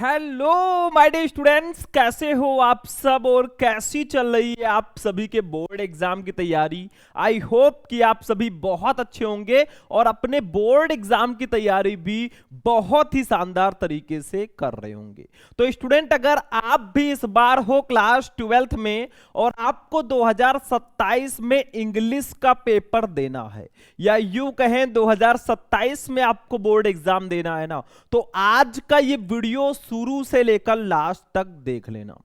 Hello my dear students, कैसे हो आप सब और कैसी चल रही है आप सभी के बोर्ड एग्जाम की तैयारी। आई होप कि आप सभी बहुत अच्छे होंगे और अपने बोर्ड एग्जाम की तैयारी भी बहुत ही शानदार तरीके से कर रहे होंगे। तो स्टूडेंट, अगर आप भी इस बार हो क्लास 12th में और आपको 2027 में इंग्लिश का पेपर देना है या यूं कहें 2027 में आपको बोर्ड एग्जाम देना है ना, तो आज का ये वीडियो शुरू से लेकर लास्ट तक देख लेना।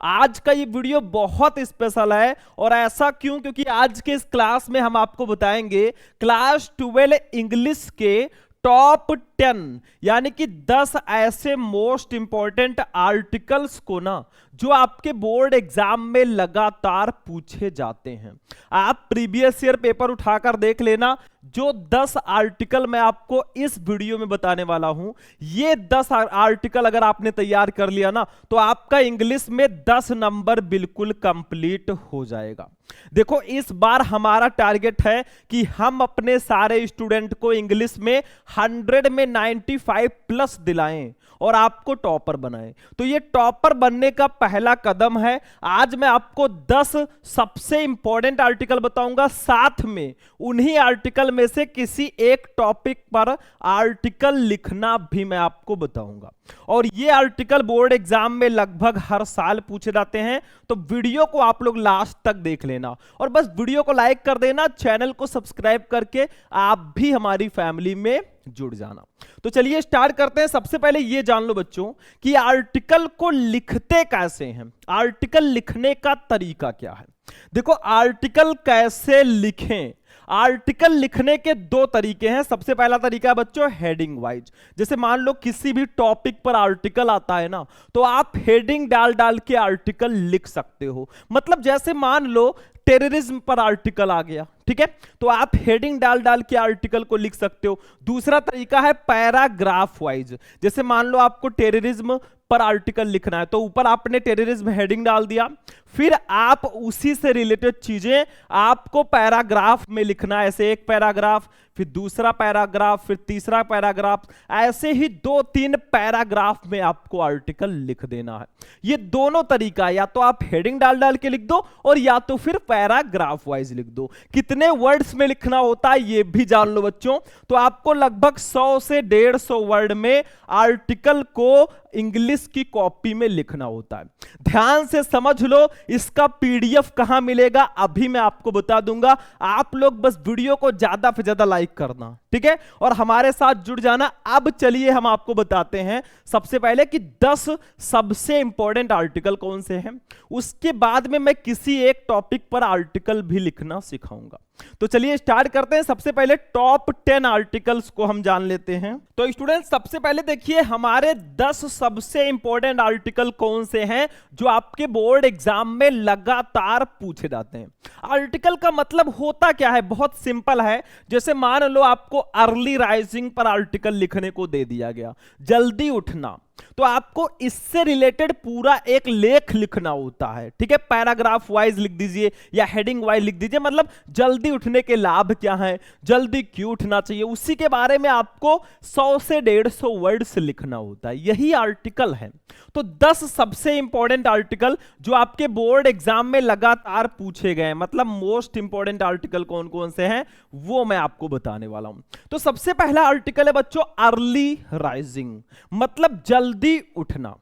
आज का ये वीडियो बहुत स्पेशल है। और ऐसा क्यों? क्योंकि आज के इस क्लास में हम आपको बताएंगे क्लास 12 इंग्लिश के टॉप 10 यानी कि 10 ऐसे मोस्ट इंपॉर्टेंट आर्टिकल्स को ना जो आपके बोर्ड एग्जाम में लगातार पूछे जाते हैं। आप प्रीवियस ईयर पेपर उठाकर देख लेना। जो 10 आर्टिकल मैं आपको इस वीडियो में बताने वाला हूं, ये 10 आर्टिकल अगर आपने तैयार कर लिया ना तो आपका इंग्लिश में 10 नंबर बिल्कुल कंप्लीट हो जाएगा। देखो, इस बार हमारा टारगेट है कि हम अपने सारे स्टूडेंट को इंग्लिश में 100 में 95 प्लस दिलाएं और आपको टॉपर बनाएं। तो ये टॉपर बनने का पहला कदम है। आज मैं आपको 10 सबसे इंपॉर्टेंट आर्टिकल बताऊंगा, साथ में उन्हीं आर्टिकल में से किसी एक टॉपिक पर आर्टिकल लिखना भी मैं आपको बताऊंगा। और ये आर्टिकल बोर्ड एग्जाम में लगभग हर साल पूछे जाते हैं। तो वीडियो को आप लोग लास्ट तक देख लेना और बस वीडियो को लाइक कर देना, चैनल को सब्सक्राइब करके आप भी हमारी फैमिली में जुड़ जाना। तो चलिए स्टार्ट करते हैं। सबसे पहले ये जान लो बच्चों कि आर्टिकल को लिखते कैसे हैं, आर्टिकल लिखने का तरीका क्या है। देखो, आर्टिकल कैसे लिखें, आर्टिकल लिखने के दो तरीके हैं। सबसे पहला तरीका है बच्चों हेडिंग वाइज। जैसे मान लो किसी भी टॉपिक पर आर्टिकल आता है ना, तो आप हेडिंग डाल डाल के आर्टिकल लिख सकते हो। मतलब जैसे मान लो टेररिज्म पर आर्टिकल आ गया, ठीक है, तो आप हेडिंग डाल डाल के आर्टिकल को लिख सकते हो। दूसरा तरीका है पैराग्राफ वाइज। जैसे मान लो आपको टेररिज्म पर आर्टिकल लिखना है तो ऊपर आपने टेररिज्म हेडिंग डाल दिया, फिर आप उसी से रिलेटेड चीजें आपको पैराग्राफ में लिखना है। ऐसे एक पैराग्राफ, फिर दूसरा पैराग्राफ, फिर तीसरा पैराग्राफ, ऐसे ही 2-3 पैराग्राफ में आपको आर्टिकल लिख देना है। ये दोनों तरीका, या तो आप हेडिंग डाल डाल के लिख दो और या तो फिर पैराग्राफ वाइज लिख दो। कितने वर्ड्स में लिखना होता है ये भी जान लो बच्चों। तो आपको लगभग 100 से 150 वर्ड में आर्टिकल को इंग्लिश की कॉपी में लिखना होता है। ध्यान से समझ लो, इसका पीडीएफ कहां मिलेगा अभी मैं आपको बता दूंगा। आप लोग बस वीडियो को ज्यादा से ज्यादा लाइक करना, ठीक है, और हमारे साथ जुड़ जाना। अब चलिए हम आपको बताते हैं सबसे पहले कि 10 सबसे इंपॉर्टेंट आर्टिकल कौन से हैं। उसके बाद में मैं किसी एक टॉपिक पर आर्टिकल भी लिखना सिखाऊंगा। तो चलिए स्टार्ट करते हैं। सबसे पहले टॉप 10 आर्टिकल्स को हम जान लेते हैं। तो स्टूडेंट्स, सबसे पहले देखिए हमारे 10 सबसे इंपॉर्टेंट आर्टिकल कौन से हैं जो आपके बोर्ड एग्जाम में लगातार पूछे जाते हैं। आर्टिकल का मतलब होता क्या है, बहुत सिंपल है। जैसे मान लो आपको अर्ली राइजिंग पर आर्टिकल लिखने को दे दिया गया, जल्दी उठना, तो आपको इससे रिलेटेड पूरा एक लेख लिखना होता है, ठीक है। पैराग्राफ वाइज लिख दीजिए या हेडिंग वाइज लिख दीजिए। मतलब जल्दी उठने के लाभ क्या हैं, जल्दी क्यों उठना चाहिए, उसी के बारे में आपको 100 से 150 वर्ड्स लिखना होता है। यही आर्टिकल है। तो 10 सबसे इंपॉर्टेंट आर्टिकल जो आपके बोर्ड एग्जाम में लगातार पूछे गए, मतलब मोस्ट इंपॉर्टेंट आर्टिकल कौन कौन से हैं वो मैं आपको बताने वाला हूं। तो सबसे पहला आर्टिकल है बच्चों अर्ली राइजिंग, मतलब जल्दी उठना।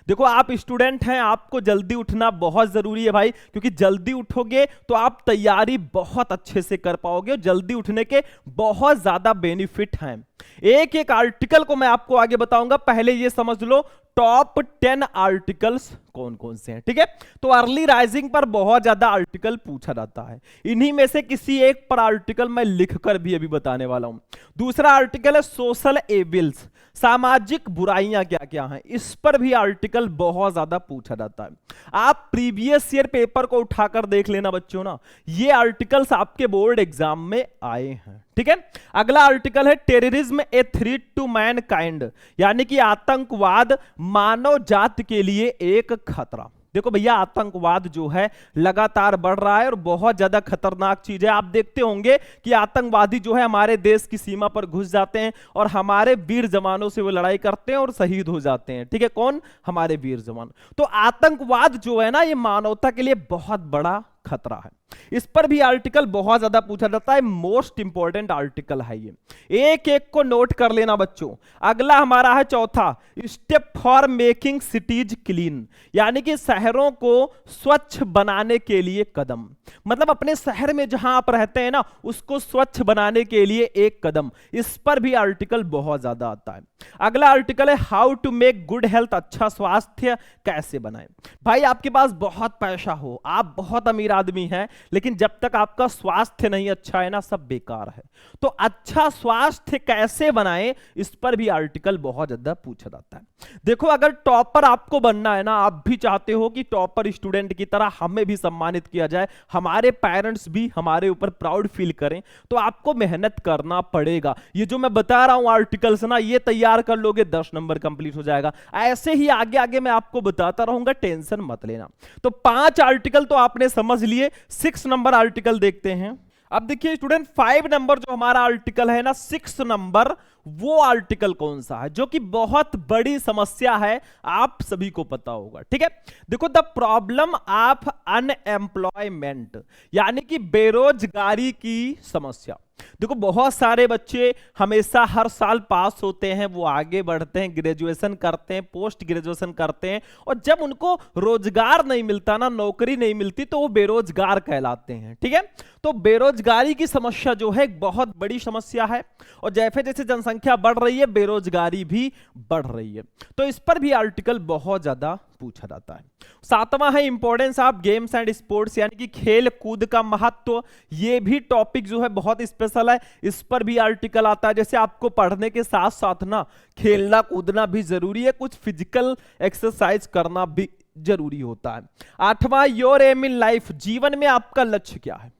देखो, आप स्टूडेंट हैं, आपको जल्दी उठना बहुत जरूरी है भाई, क्योंकि जल्दी उठोगे तो आप तैयारी बहुत अच्छे से कर पाओगे। जल्दी उठने के बहुत ज्यादा बेनिफिट हैं। एक एक आर्टिकल को मैं आपको आगे बताऊंगा। पहले ये समझ लो टॉप 10 आर्टिकल्स कौन कौन से हैं, ठीक है। तो अर्ली राइजिंग पर बहुत ज्यादा आर्टिकल पूछा जाता है। इन्हीं में से किसी एक पर आर्टिकल मैं लिखकर भी अभी बताने वाला हूं। दूसरा आर्टिकल है सोशल एविल्स, सामाजिक बुराइयां क्या क्या हैं, इस पर भी आर्टिकल बहुत ज्यादा पूछा जाता है। आप प्रीवियस ईयर पेपर को उठाकर देख लेना बच्चों ना, ये आर्टिकल्स आपके बोर्ड एग्जाम में आए हैं, ठीक है। अगला आर्टिकल है terrorism a threat to mankind, यानी कि आतंकवाद मानव जाति के लिए एक खतरा। देखो भैया, आतंकवाद जो है लगातार बढ़ रहा है और बहुत ज्यादा खतरनाक चीज है। आप देखते होंगे कि आतंकवादी जो है हमारे देश की सीमा पर घुस जाते हैं और हमारे वीर जवानों से वो लड़ाई करते हैं और शहीद हो जाते हैं। ठीक है, कौन? हमारे वीर जवान। तो आतंकवाद जो है ना, ये मानवता के लिए बहुत बड़ा खतरा है। इस पर भी आर्टिकल बहुत ज्यादा पूछा जाता है, मोस्ट इंपॉर्टेंट आर्टिकल है ये, एक एक को नोट कर लेना बच्चों। अगला हमारा है चौथा, step for making cities clean, यानी कि शहरों को स्वच्छ बनाने के लिए कदम। मतलब अपने शहर में जहां आप रहते हैं ना, उसको स्वच्छ बनाने के लिए एक कदम। इस पर भी आर्टिकल बहुत ज्यादा आता है। अगला आर्टिकल है how to make good health, अच्छा स्वास्थ्य कैसे बनाएं। भाई आपके पास बहुत पैसा हो, आप बहुत अमीर आदमी हैं, लेकिन जब तक आपका स्वास्थ्य नहीं अच्छा है ना, सब बेकार है। तो अच्छा स्वास्थ्य कैसे बनाएं, इस पर भी आर्टिकल बहुत ज्यादा पूछा जाता है। देखो, अगर टॉपर आपको बनना है ना, आप भी चाहते हो कि टॉपर स्टूडेंट की तरह हमें भी सम्मानित किया जाए, हमारे पेरेंट्स भी हमारे ऊपर प्राउड फील करें, तो आपको मेहनत करना पड़ेगा। ये जो मैं बता रहा हूं आर्टिकल्स ना, ये तैयार कर लोगे 10 नंबर कंप्लीट हो जाएगा। ऐसे ही आगे आगे मैं आपको बताता रहूंगा, टेंशन मत लेना। तो 5 आर्टिकल तो आपने समझ लिए। 6 नंबर आर्टिकल देखते हैं। अब देखिए स्टूडेंट, 5 नंबर जो हमारा आर्टिकल है ना, 6 नंबर, वो आर्टिकल कौन सा है जो कि बहुत बड़ी समस्या है, आप सभी को पता होगा। ठीक है, देखो, द प्रॉब्लम ऑफ अनएम्प्लॉयमेंट, यानी कि बेरोजगारी की समस्या। देखो, बहुत सारे बच्चे हमेशा हर साल पास होते हैं, वो आगे बढ़ते हैं, ग्रेजुएशन करते हैं, पोस्ट ग्रेजुएशन करते हैं, और जब उनको रोजगार नहीं मिलता ना, नौकरी नहीं मिलती, तो वो बेरोजगार कहलाते हैं। ठीक है, तो बेरोजगारी की समस्या जो है एक बहुत बड़ी समस्या है, और जैसे जैसे जनसंख्या बढ़ रही है, बेरोजगारी भी बढ़ रही है। तो इस पर भी आर्टिकल बहुत ज्यादा पूछा जाता है। 7वां है importance of games and sports, यानी कि खेल कूद का महत्व। ये भी टॉपिक जो है बहुत स्पेशल है, इस पर भी आर्टिकल आता है। जैसे आपको पढ़ने के साथ साथ ना खेलना कूदना भी जरूरी है, कुछ फिजिकल एक्सरसाइज करना भी जरूरी होता है। 8वां, योर एम इन लाइफ, जीवन में आपका लक्ष्य क्या है।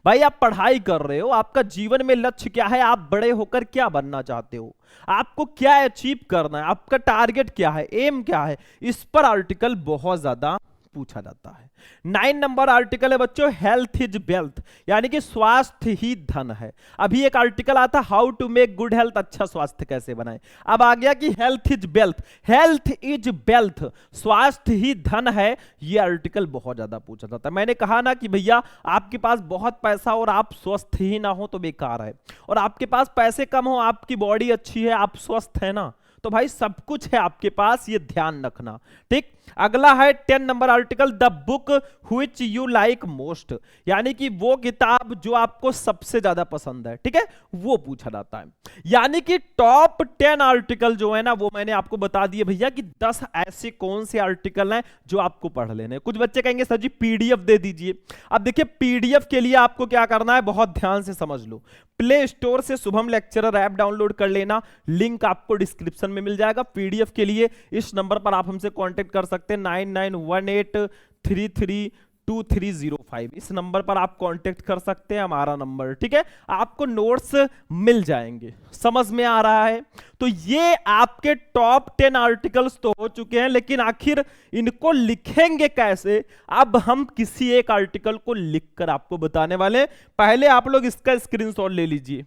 भाई आप पढ़ाई कर रहे हो, आपका जीवन में लक्ष्य क्या है, आप बड़े होकर क्या बनना चाहते हो, आपको क्या अचीव करना है, आपका टारगेट क्या है, एम क्या है, इस पर आर्टिकल बहुत ज्यादा पूछा जाता है। 9 नंबर आर्टिकल है बच्चों, हेल्थ इज वेल्थ, यानी कि स्वास्थ्य ही धन है। अभी एक आर्टिकल आता how to make good health, अच्छा स्वास्थ्य कैसे बनाएं। अब आ गया कि health is wealth, health is wealth, स्वास्थ्य ही धन है। ये आर्टिकल बहुत ज्यादा पूछा जाता है। मैंने कहा ना कि भैया आपके पास बहुत पैसा और आप स्वस्थ ही ना हो तो बेकार है, और आपके पास पैसे कम हो, आपकी बॉडी अच्छी है, आप स्वस्थ है ना, तो भाई सब कुछ है आपके पास, ये ध्यान रखना। ठीक, अगला है 10 number article, the book which you like most, यानी कि वो किताब जो आपको सबसे ज्यादा पसंद है। ठीक है, वो पूछा जाता है। यानी कि टॉप 10 आर्टिकल जो है ना, वो मैंने आपको बता दिए भैया कि 10 ऐसे कौन से आर्टिकल हैं जो आपको पढ़ लेने। कुछ बच्चे कहेंगे सर जी पीडीएफ दे दीजिए। अब देखिए, पीडीएफ के लिए आपको क्या करना है, बहुत ध्यान से समझ लो। प्ले स्टोर से शुभम लेक्चरर ऐप डाउनलोड कर लेना, लिंक आपको डिस्क्रिप्शन में मिल जाएगा। पीडीएफ के लिए इस नंबर पर आप हमसे कांटेक्ट कर सकते हैं, 9918332305, इस नंबर पर आप कांटेक्ट कर सकते हैं, हमारा नंबर। ठीक है, आपको नोट्स मिल जाएंगे। समझ में आ रहा है? तो ये आपके टॉप 10 आर्टिकल्स तो हो चुके हैं, लेकिन आखिर इनको लिखेंगे कैसे, अब हम किसी एक आर्टिकल को लिखकर आपको बताने वाले हैं। पहले आप लोग इसका स्क्रीनशॉट ले लीजिए,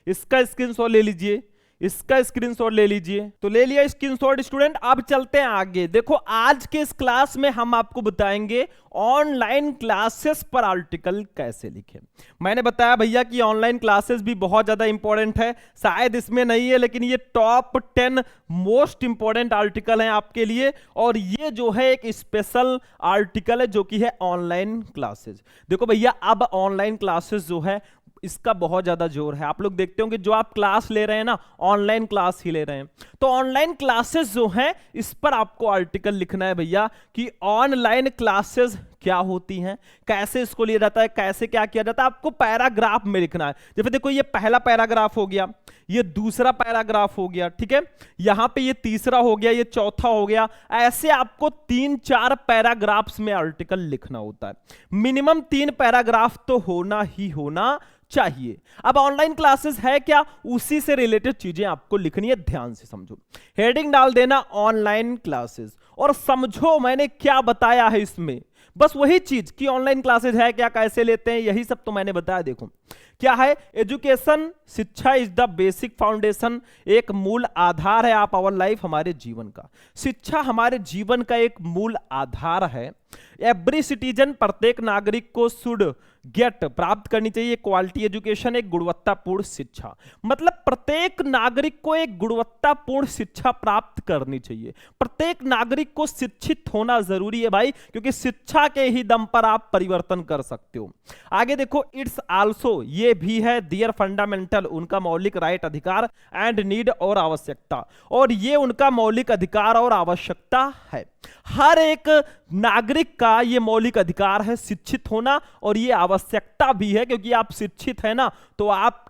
इसका स्क्रीनशॉट ले लीजिए, इसका स्क्रीनशॉट ले लीजिए। तो ले लिया स्क्रीनशॉट स्टूडेंट। अब चलते हैं आगे। देखो, आज के इस क्लास में हम आपको बताएंगे ऑनलाइन क्लासेस पर आर्टिकल कैसे लिखें। मैंने बताया भैया कि ऑनलाइन क्लासेस भी बहुत ज्यादा इंपॉर्टेंट है, शायद इसमें नहीं है, लेकिन ये टॉप 10 मोस्ट इंपॉर्टेंट आर्टिकल हैं आपके लिए, और ये जो है एक स्पेशल आर्टिकल है जो कि है ऑनलाइन क्लासेस। देखो भैया, अब ऑनलाइन क्लासेस जो है इसका बहुत ज्यादा जोर है। आप लोग देखते होंगे जो आप क्लास ले रहे हैं ना, ऑनलाइन क्लास ही ले रहे हैं, तो ऑनलाइन क्लासेस जो हैं इस पर आपको आर्टिकल लिखना है भैया कि ऑनलाइन क्लासेस क्या होती हैं, कैसे इसको लिया जाता है, कैसे क्या किया जाता है। आपको पैराग्राफ में लिखना है। जैसे देखो, ये पहला पैराग्राफ हो गया, ये दूसरा पैराग्राफ हो गया, ठीक है, यहां पे ये तीसरा हो गया, ये चौथा हो गया। ऐसे आपको 3-4 पैराग्राफ्स में आर्टिकल लिखना होता है। मिनिमम 3 पैराग्राफ तो होना ही होना चाहिए। अब ऑनलाइन क्लासेस है क्या, उसी से रिलेटेड चीजें आपको लिखनी है, ध्यान से समझो। हेडिंग डाल देना ऑनलाइन क्लासेस और समझो मैंने क्या बताया है इसमें, बस वही चीज कि ऑनलाइन क्लासेस है क्या, कैसे लेते हैं, यही सब तो मैंने बताया। देखो क्या है, एजुकेशन, शिक्षा इज द बेसिक फाउंडेशन, एक मूल आधार है आप आवर लाइफ, हमारे जीवन का। शिक्षा हमारे जीवन का एक मूल आधार है। एवरी सिटीजन, प्रत्येक नागरिक को शुड गेट, प्राप्त करनी चाहिए क्वालिटी एजुकेशन, एक गुणवत्तापूर्ण शिक्षा। मतलब प्रत्येक नागरिक को एक गुणवत्तापूर्ण शिक्षा प्राप्त करनी चाहिए। प्रत्येक नागरिक को शिक्षित होना जरूरी है भाई, क्योंकि शिक्षा के ही दम पर आप परिवर्तन कर सकते हो। आगे देखो, इट्स आल्सो, ये भी है, दियर फंडामेंटल, उनका मौलिक राइट, अधिकार, एंड नीड, और आवश्यकता, और ये उनका मौलिक अधिकार और आवश्यकता है। हर एक नागरिक का ये मौलिक अधिकार है शिक्षित होना, और ये आवश्यकता भी है, क्योंकि आप शिक्षित है ना, तो आप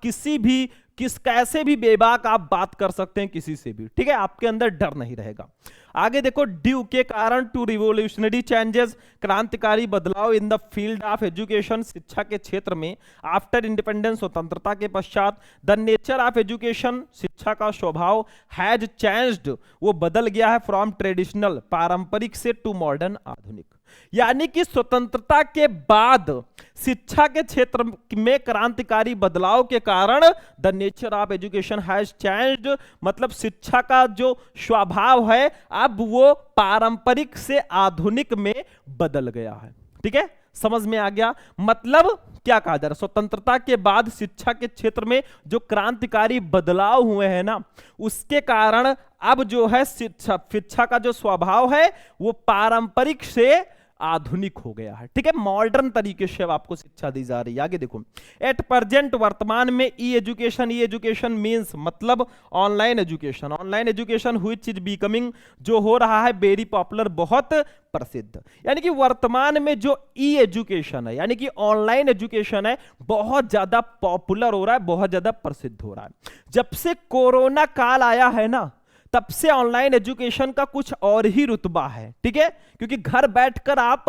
कैसे भी बेबाक आप बात कर सकते हैं किसी से भी, ठीक है, आपके अंदर डर नहीं रहेगा। आगे देखो, ड्यू के कारण टू रिवोल्यूशनरी चेंजेस, क्रांतिकारी बदलाव in the field of education, शिक्षा के क्षेत्र में, आफ्टर इंडिपेंडेंस, स्वतंत्रता के पश्चात, द नेचर ऑफ एजुकेशन, शिक्षा का स्वभाव, हैज चेंज्ड, वो बदल गया है, फ्रॉम ट्रेडिशनल, पारंपरिक से, टू मॉडर्न, आधुनिक। यानी कि स्वतंत्रता के बाद शिक्षा के क्षेत्र में क्रांतिकारी बदलाव के कारण the nature of education has changed, मतलब शिक्षा का जो स्वभाव है अब वो पारंपरिक से आधुनिक में बदल गया है। ठीक है, समझ में आ गया? मतलब क्या कहा जा रहा है, स्वतंत्रता के बाद शिक्षा के क्षेत्र में जो क्रांतिकारी बदलाव हुए हैं ना, उसके कारण अब जो है शिक्षा का जो स्वभाव है वो पारंपरिक से आधुनिक हो गया है। ठीक है, मॉडर्न तरीके से अब आपको शिक्षा दी जा रही है। आगे देखो, एट प्रेजेंट, वर्तमान में, ई एजुकेशन मींस मतलब online education. Online education which is becoming, जो हो रहा है वेरी पॉपुलर, बहुत प्रसिद्ध। यानी कि वर्तमान में जो ई एजुकेशन है, यानी कि ऑनलाइन एजुकेशन है, बहुत ज्यादा पॉपुलर हो रहा है, बहुत ज्यादा प्रसिद्ध हो रहा है। जब से कोरोना काल आया है ना, तब से ऑनलाइन एजुकेशन का कुछ और ही रुतबा है। ठीक है, क्योंकि घर बैठकर आप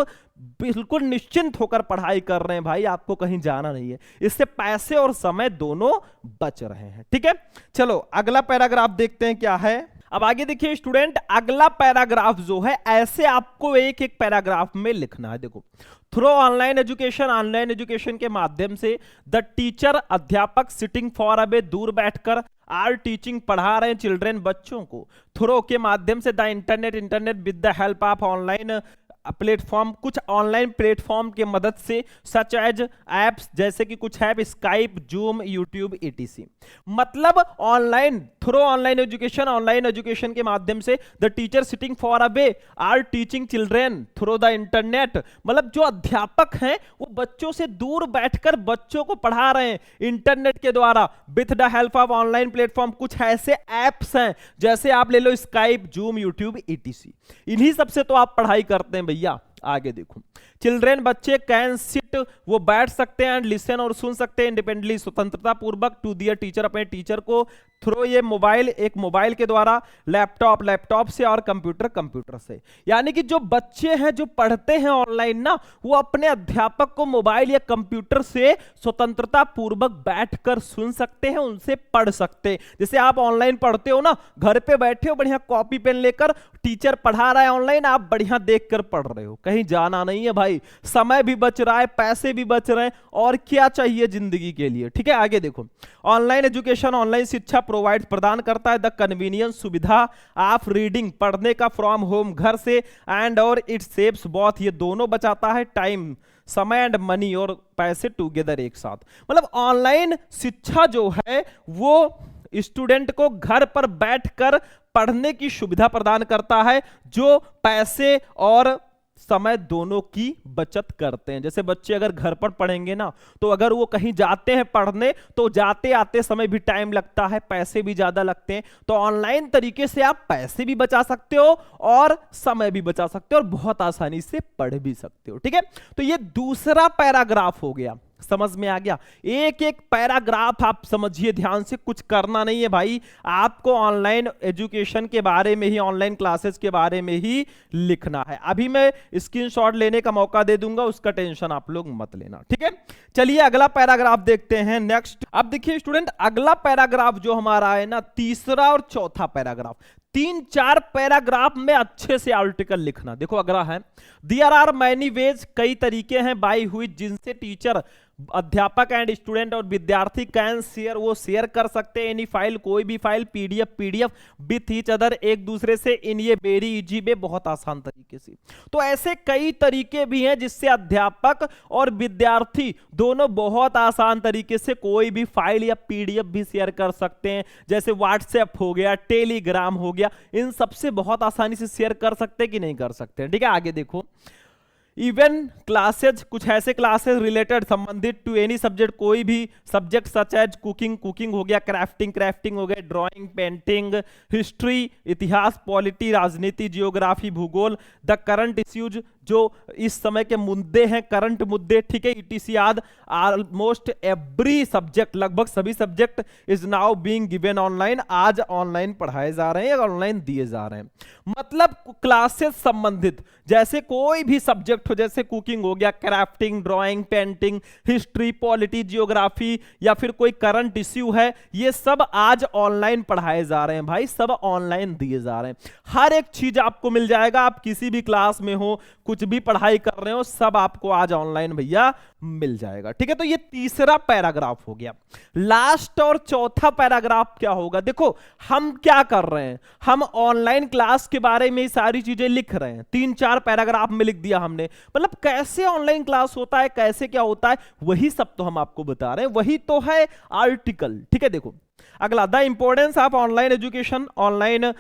बिल्कुल निश्चिंत होकर पढ़ाई कर रहे हैं भाई, आपको कहीं जाना नहीं है, इससे पैसे और समय दोनों बच रहे हैं। ठीक है, चलो अगला पैराग्राफ देखते हैं क्या है। अब आगे देखिए स्टूडेंट, अगला पैराग्राफ जो है ऐसे आपको एक एक पैराग्राफ में लिखना है। देखो, थ्रू ऑनलाइन एजुकेशन के माध्यम से द टीचर, अध्यापक, सिटिंग फॉर अवे, दूर बैठकर, आर टीचिंग, पढ़ा रहे हैं, चिल्ड्रेन, बच्चों को, थ्रू के माध्यम से, the internet with the help of online platform, कुछ ऑनलाइन प्लेटफॉर्म के मदद से, सच एज एप्स, जैसे कि कुछ app, Skype, Zoom, YouTube, etc। मतलब ऑनलाइन, थ्रू ऑनलाइन एजुकेशन के माध्यम से the teacher sitting far away are teaching children through the internet, मतलब जो अध्यापक हैं वो बच्चों से दूर बैठकर बच्चों को पढ़ा रहे हैं इंटरनेट के द्वारा, with the help of online platform, कुछ ऐसे एप्स हैं जैसे आप ले लो स्काइप, जूम, यूट्यूब, etc। इन्हीं सबसे तो आप पढ़ाई करते हैं भैया। आगे देखो, चिल्ड्रेन, बच्चे, कैन सिट, वो बैठ सकते हैं, एंड लिसन, और सुन सकते हैं, इंडिपेंडेंटली, स्वतंत्रता पूर्वक, टू दियर टीचर, अपने टीचर को, थ्रू ये मोबाइल, एक मोबाइल के द्वारा, लैपटॉप से, और कंप्यूटर से। यानी कि जो बच्चे हैं जो पढ़ते हैं ऑनलाइन ना, वो अपने अध्यापक को मोबाइल या कंप्यूटर से स्वतंत्रता पूर्वक बैठकर सुन सकते हैं, उनसे पढ़ सकते हैं। जैसे आप ऑनलाइन पढ़ते हो ना, घर पे बैठे हो, बढ़िया कॉपी पेन लेकर, टीचर पढ़ा रहा है ऑनलाइन, आप बढ़िया देखकर पढ़ रहे हो, कहीं जाना नहीं है भाई, समय भी बच रहा है, पैसे भी बच रहे हैं, और क्या चाहिए जिंदगी के लिए। ठीक है, आगे देखो, ऑनलाइन एजुकेशन, ऑनलाइन शिक्षा प्रोवाइड, प्रदान करता है, द कन्वीनियंस, सुविधा, ऑफ रीडिंग, पढ़ने का, फ्रॉम होम, घर से, एंड और इट सेव्स बोथ, ये दोनों बचाता है, टाइम, समय, एंड मनी, और पैसे टुगेदर, एक साथ। मतलब ऑनलाइन शिक्षा जो है वो स्टूडेंट को घर पर बैठकर पढ़ने की सुविधा प्रदान करता है, जो पैसे और समय दोनों की बचत करते हैं। जैसे बच्चे अगर घर पर पढ़ेंगे ना, तो अगर वो कहीं जाते हैं पढ़ने, तो जाते आते समय भी टाइम लगता है, पैसे भी ज्यादा लगते हैं। तो ऑनलाइन तरीके से आप पैसे भी बचा सकते हो और समय भी बचा सकते हो, और बहुत आसानी से पढ़ भी सकते हो। ठीक है, तो ये दूसरा पैराग्राफ हो गया। समझ में आ गया? एक एक पैराग्राफ आप समझिए ध्यान से, कुछ करना नहीं है भाई, आपको ऑनलाइन एजुकेशन के बारे में ही, ऑनलाइन क्लासेस के बारे में ही लिखना है। अभी मैं स्क्रीनशॉट लेने का मौका दे दूंगा, उसका टेंशन आप लोग मत लेना, ठीक है। चलिए अगला पैराग्राफ देखते हैं नेक्स्ट। अब देखिए स्टूडेंट, अगला पैराग्राफ जो हमारा है ना, तीसरा और चौथा पैराग्राफ, 3-4 पैराग्राफ में अच्छे से आर्टिकल लिखना। देखो अगला है, देयर आर मैनी वेज, कई तरीके हैं बाय हुई जिनसे टीचर, अध्यापक एंड स्टूडेंट और विद्यार्थी कैन शेयर, वो शेयर कर सकते हैं एनी फाइल, कोई भी file, PDF with each other, एक दूसरे से, इन ये वेरी इजी वे, बहुत आसान तरीके से। तो ऐसे कई तरीके भी हैं जिससे अध्यापक और विद्यार्थी दोनों बहुत आसान तरीके से कोई भी फाइल या पीडीएफ भी शेयर कर सकते हैं। जैसे व्हाट्सएप हो गया, टेलीग्राम हो गया, इन सबसे बहुत आसानी से शेयर कर सकते हैं कि नहीं कर सकते हैं, ठीक है। आगे देखो, इवन क्लासेज, कुछ ऐसे क्लासेस रिलेटेड, संबंधित टू एनी सब्जेक्ट, कोई भी सब्जेक्ट सच एज कुकिंग हो गया, क्राफ्टिंग हो गया, ड्राइंग, पेंटिंग, हिस्ट्री, इतिहास, पॉलिटी, राजनीति, जियोग्राफी, भूगोल, द करंट इश्यूज, जो इस समय के मुद्दे हैं, करंट मुद्दे, ठीक है, इटीसी आदि, ऑलमोस्ट एवरी सब्जेक्ट, लगभग सभी subject is now being given online, आज ऑनलाइन पढ़ाए जा रहे हैं या ऑनलाइन दिए जा रहे हैं। मतलब क्लासेस संबंधित जैसे कोई भी सब्जेक्ट हो, जैसे कुकिंग हो गया, crafting, drawing, painting, history, polity, geography, या फिर कोई करंट इश्यू है, ये सब आज ऑनलाइन पढ़ाए जा रहे हैं भाई, सब ऑनलाइन दिए जा रहे हैं। हर एक चीज आपको मिल जाएगा, आप किसी भी क्लास में हो, कुछ भी पढ़ाई कर रहे हो, सब आपको आज ऑनलाइन भैया मिल जाएगा, ठीक है। तो ये तीसरा पैराग्राफ हो गया। लास्ट और चौथा पैराग्राफ क्या होगा? देखो हम क्या कर रहे हैं, हम ऑनलाइन क्लास के बारे में सारी चीजें लिख रहे हैं, 3-4 पैराग्राफ में लिख दिया हमने, मतलब कैसे ऑनलाइन क्लास होता है, कैसे क्या होता है, वही सब तो हम आपको बता रहे हैं, वही तो है आर्टिकल, ठीक है। देखो अगला, the importance of online education, online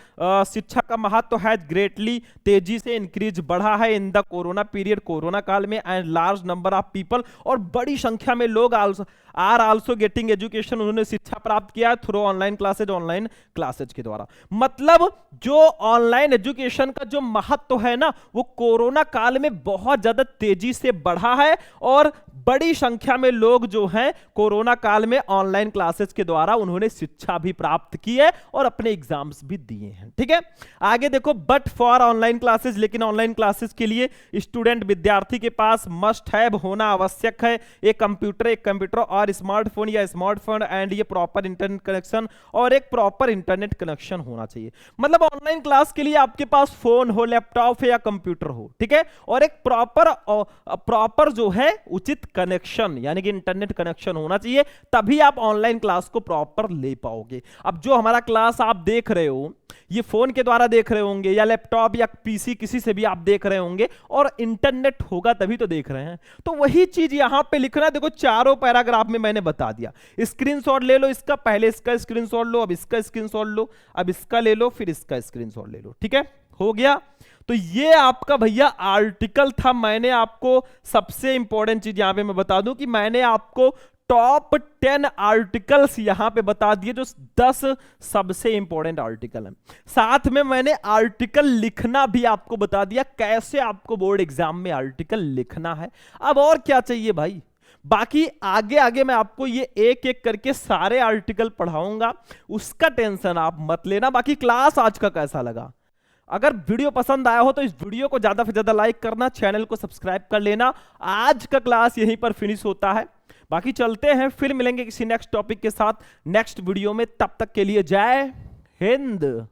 शिक्षा का महत्व है ग्रेटली, तेजी से इंक्रीज, बढ़ा है in the corona period, corona काल में, and large number of people, और बड़ी संख्या में लोग आर आल्सो गेटिंग एजुकेशन, उन्होंने शिक्षा प्राप्त किया है थ्रू ऑनलाइन क्लासेज के द्वारा। मतलब जो ऑनलाइन एजुकेशन का जो महत्व है ना, वो कोरोना काल में बहुत ज्यादा तेजी से बढ़ा है, और बड़ी संख्या में लोग जो हैं कोरोना काल में ऑनलाइन क्लासेस के द्वारा उन्होंने शिक्षा भी प्राप्त की है और अपने एग्जाम्स भी दिए हैं, ठीक है। आगे देखो, बट फॉर ऑनलाइन क्लासेस, लेकिन ऑनलाइन क्लासेस के लिए स्टूडेंट, विद्यार्थी के पास मस्ट हैव, होना आवश्यक है, एक कंप्यूटर और स्मार्टफोन या स्मार्टफोन, एंड ये प्रॉपर इंटरनेट कनेक्शन, और एक प्रॉपर इंटरनेट कनेक्शन होना चाहिए। मतलब ऑनलाइन क्लास के लिए आपके पास फोन हो, लैपटॉप है या कंप्यूटर हो, ठीक है, और एक प्रॉपर जो है उचित कनेक्शन, यानी कि इंटरनेट कनेक्शन होना चाहिए, तभी आप ऑनलाइन क्लास को प्रॉपर ले पाओगे। अब जो हमारा क्लास आप देख रहे हो, ये फोन के द्वारा देख रहे होंगे या लैपटॉप या पीसी, किसी से भी आप देख रहे होंगे, और इंटरनेट होगा तभी तो देख रहे हैं। तो वही चीज यहां पे लिखना, देखो चारों पैराग्राफ में मैंने बता दिया। स्क्रीनशॉट ले लो इसका, पहले इसका स्क्रीनशॉट लो, अब इसका स्क्रीनशॉट लो, अब इसका ले लो, फिर इसका स्क्रीनशॉट ले लो, ठीक है, हो गया। तो ये आपका भैया आर्टिकल था। मैंने आपको सबसे इंपॉर्टेंट चीज यहां पे मैं बता दूं कि मैंने आपको टॉप 10 आर्टिकल्स यहां पे बता दिए, जो 10 सबसे इंपॉर्टेंट आर्टिकल हैं। साथ में मैंने आर्टिकल लिखना भी आपको बता दिया, कैसे आपको बोर्ड एग्जाम में आर्टिकल लिखना है। अब और क्या चाहिए भाई? बाकी आगे आगे मैं आपको ये एक एक करके सारे आर्टिकल पढ़ाऊंगा, उसका टेंशन आप मत लेना। बाकी क्लास आज का कैसा लगा? अगर वीडियो पसंद आया हो तो इस वीडियो को ज्यादा से ज्यादा लाइक करना, चैनल को सब्सक्राइब कर लेना। आज का क्लास यहीं पर फिनिश होता है। बाकी चलते हैं, फिर मिलेंगे किसी नेक्स्ट टॉपिक के साथ नेक्स्ट वीडियो में। तब तक के लिए जय हिंद।